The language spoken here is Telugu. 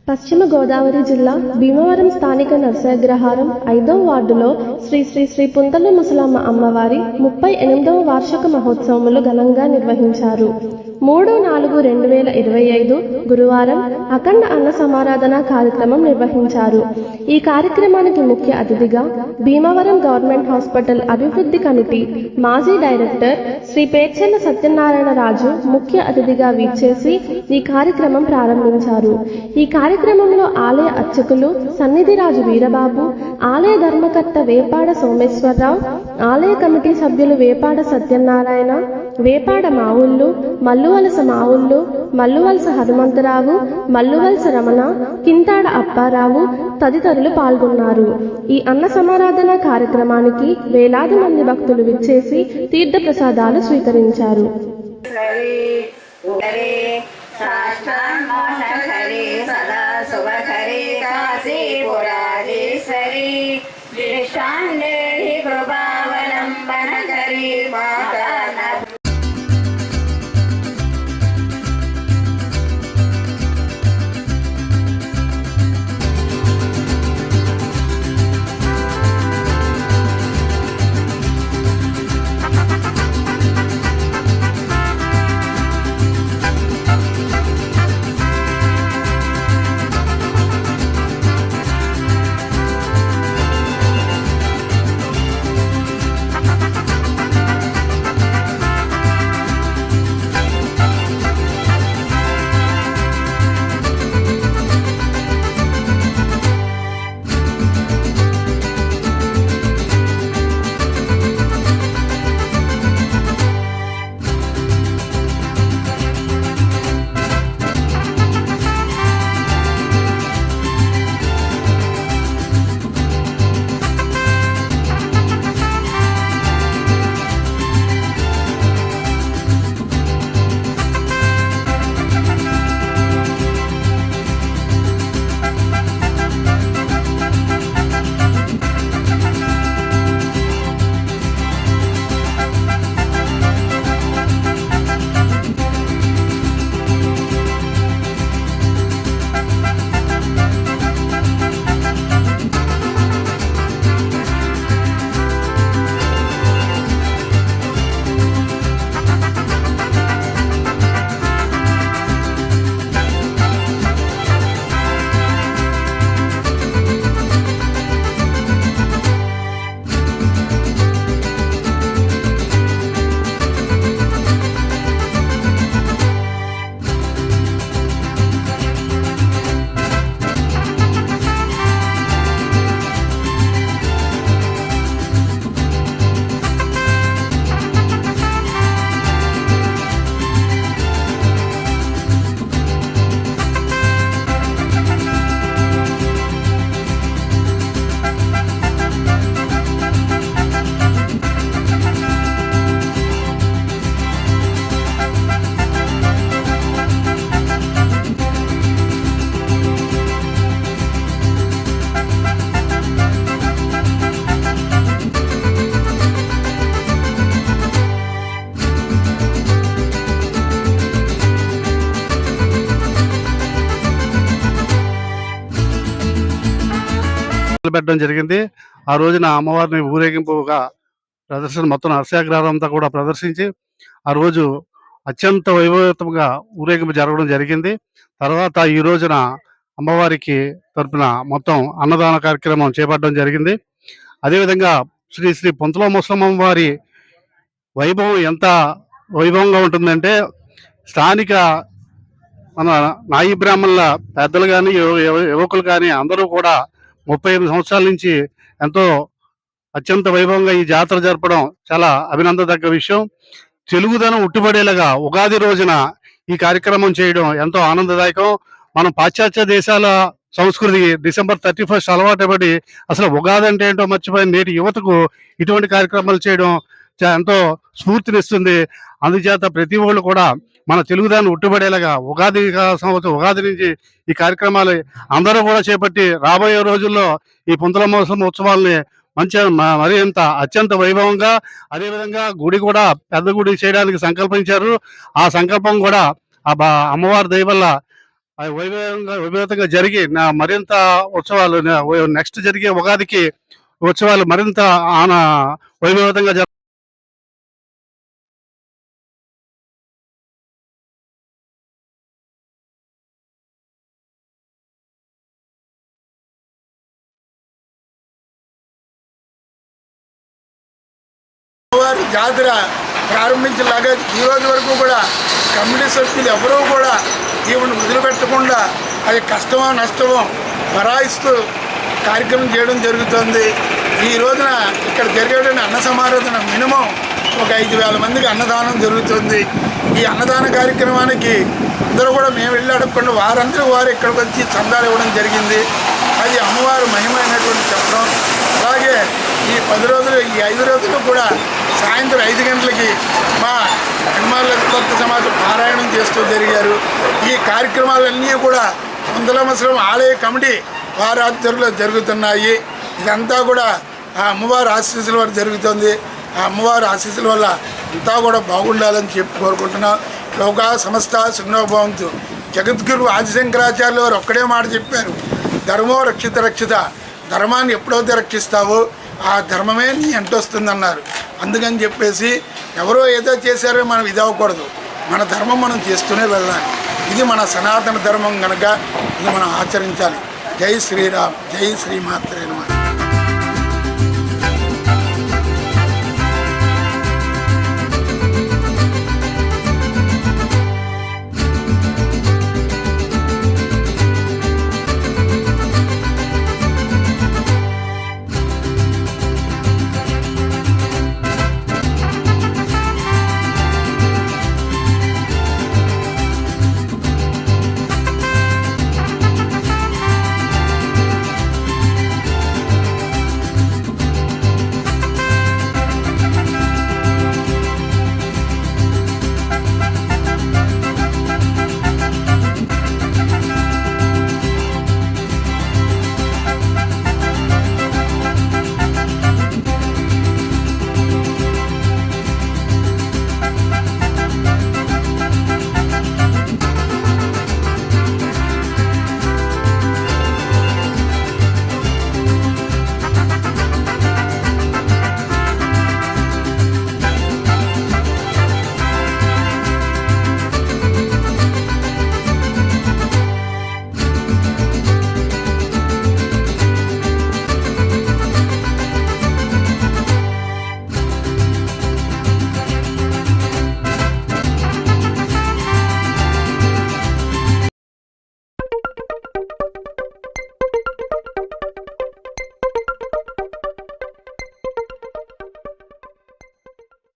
పశ్చిమ గోదావరి జిల్లా భీమవరం స్థానిక నర్సయాగ్రహారం 5వ వార్డులో శ్రీ శ్రీ శ్రీ పుంతల ముసలమ్మ అమ్మవారి 38వ వార్షిక మహోత్సవములు ఘనంగా నిర్వహించారు. 3/4/2025 గురువారం అఖండ అన్న సమారాధన కార్యక్రమం నిర్వహించారు. ఈ కార్యక్రమానికి ముఖ్య అతిథిగా భీమవరం గవర్నమెంట్ హాస్పిటల్ అభివృద్ధి కమిటీ మాజీ డైరెక్టర్ శ్రీ పేర్చెల్ల సత్యనారాయణ రాజు ముఖ్య అతిథిగా వీచేసి ఈ కార్యక్రమం ప్రారంభించారు. ఈ కార్యక్రమంలో ఆలయ అర్చకులు సన్నిధిరాజు వీరబాబు, ఆలయ ధర్మకర్త వేపాడ సోమేశ్వరరావు, ఆలయ కమిటీ సభ్యులు వేపాడ సత్యనారాయణ, వేపాడ మావుళ్ళు, మల్లువలస మావుళ్ళు, మల్లువలస హనుమంతరావు, మల్లువలస రమణ, కింతాడ అప్పారావు తదితరులు పాల్గొన్నారు. ఈ అన్న సమారాధన కార్యక్రమానికి వేలాది మంది భక్తులు విచ్చేసి తీర్థ ప్రసాదాలు స్వీకరించారు. పెట్టడం జరిగింది. ఆ రోజున అమ్మవారిని ఊరేగింపుగా ప్రదర్శన మొత్తం నర్సయాగ్రహం అంతా కూడా ప్రదర్శించి ఆ రోజు అత్యంత వైభవతంగా ఊరేగింపు జరగడం జరిగింది. తర్వాత ఈ రోజున అమ్మవారికి తరపున మొత్తం అన్నదాన కార్యక్రమం చేపట్టడం జరిగింది. అదేవిధంగా శ్రీ శ్రీ పుంతల ముసలమ్మ వారి వైభవం ఎంత వైభవంగా ఉంటుందంటే స్థానిక మన నాయి బ్రాహ్మణుల పెద్దలు కానీ యువకులు కానీ అందరూ కూడా 38 సంవత్సరాల నుంచి ఎంతో అత్యంత వైభవంగా ఈ జాతర జరపడం చాలా అభినందదగ్గ విషయం. తెలుగుదనం ఉట్టుబడేలాగా ఉగాది రోజున ఈ కార్యక్రమం చేయడం ఎంతో ఆనందదాయకం. మనం పాశ్చాత్య దేశాల సంస్కృతి డిసెంబర్ 31 అలవాటు పడి అసలు ఉగాది అంటే ఏంటో మర్చిపోయిన నేటి యువతకు ఇటువంటి కార్యక్రమాలు చేయడం ఎంతో స్ఫూర్తినిస్తుంది. అందుచేత ప్రతి ఒళ్ళు కూడా మన తెలుగుదాన్ని ఉట్టుబడేలాగా ఉగాది సంవత్సరం ఉగాది నుంచి ఈ కార్యక్రమాలు అందరూ కూడా చేపట్టి రాబోయే రోజుల్లో ఈ పుంతల మహోత్సవం ఉత్సవాలని మరింత అత్యంత వైభవంగా అదేవిధంగా గుడి కూడా పెద్ద గుడి చేయడానికి సంకల్పించారు. ఆ సంకల్పం కూడా ఆ అమ్మవారి దయ వల్ల అవి వైభవంతంగా జరిగి మరింత ఉత్సవాలు నెక్స్ట్ జరిగే ఉగాదికి ఉత్సవాలు మరింత వైభవంతంగా జాతర ప్రారంభించేలాగా ఈ రోజు వరకు కూడా కమిటీ సభ్యులు ఎవరూ కూడా ఈవెన్ వదిలిపెట్టకుండా అది కష్టమో నష్టమో భరాయిస్తూ కార్యక్రమం చేయడం జరుగుతుంది. ఈ రోజున ఇక్కడ జరిగేటువంటి అన్న సమారాధన మినిమం ఒక 5,000 మందికి అన్నదానం జరుగుతుంది. ఈ అన్నదాన కార్యక్రమానికి అందరూ కూడా మేము వెళ్ళి అడగకుండా వారందరూ వారు ఇక్కడికి వచ్చి చందాలు ఇవ్వడం జరిగింది. అది అమ్మవారు మహిమైనటువంటి చెప్పడం. అలాగే ఈ 10 రోజులు ఈ 5 రోజులు కూడా సాయంత్రం 5 గంటలకి మా హనుమాన్ సమాజం పారాయణం చేస్తూ జరిగారు. ఈ కార్యక్రమాలన్నీ కూడా ముందలమసలం ఆలయ కమిటీ వారి ఆధ్వర్యంలో జరుగుతున్నాయి. ఇదంతా కూడా ఆ అమ్మవారి ఆశీస్సుల వల్ల జరుగుతుంది. ఆ అమ్మవారి ఆశీస్సుల వల్ల అంతా కూడా బాగుండాలని చెప్పి కోరుకుంటున్నాం. లోకా సమస్త సుఖనోభవంతు. జగద్గురు ఆదిశంకరాచార్యులు వారు ఒక్కడే మాట చెప్పారు, ధర్మో రక్షిత రక్షిత. ధర్మాన్ని ఎప్పుడైతే రక్షిస్తావో ఆ ధర్మమే నీ ఎంటొస్తుందన్నారు. అందుకని చెప్పేసి ఎవరో ఏదో చేశారో మనం ఇది అవ్వకూడదు. మన ధర్మం మనం చేస్తూనే వెళ్ళాలి. ఇది మన సనాతన ధర్మం కనుక ఇది మనం ఆచరించాలి. జై శ్రీరామ్, జై శ్రీమాత్రే నమః.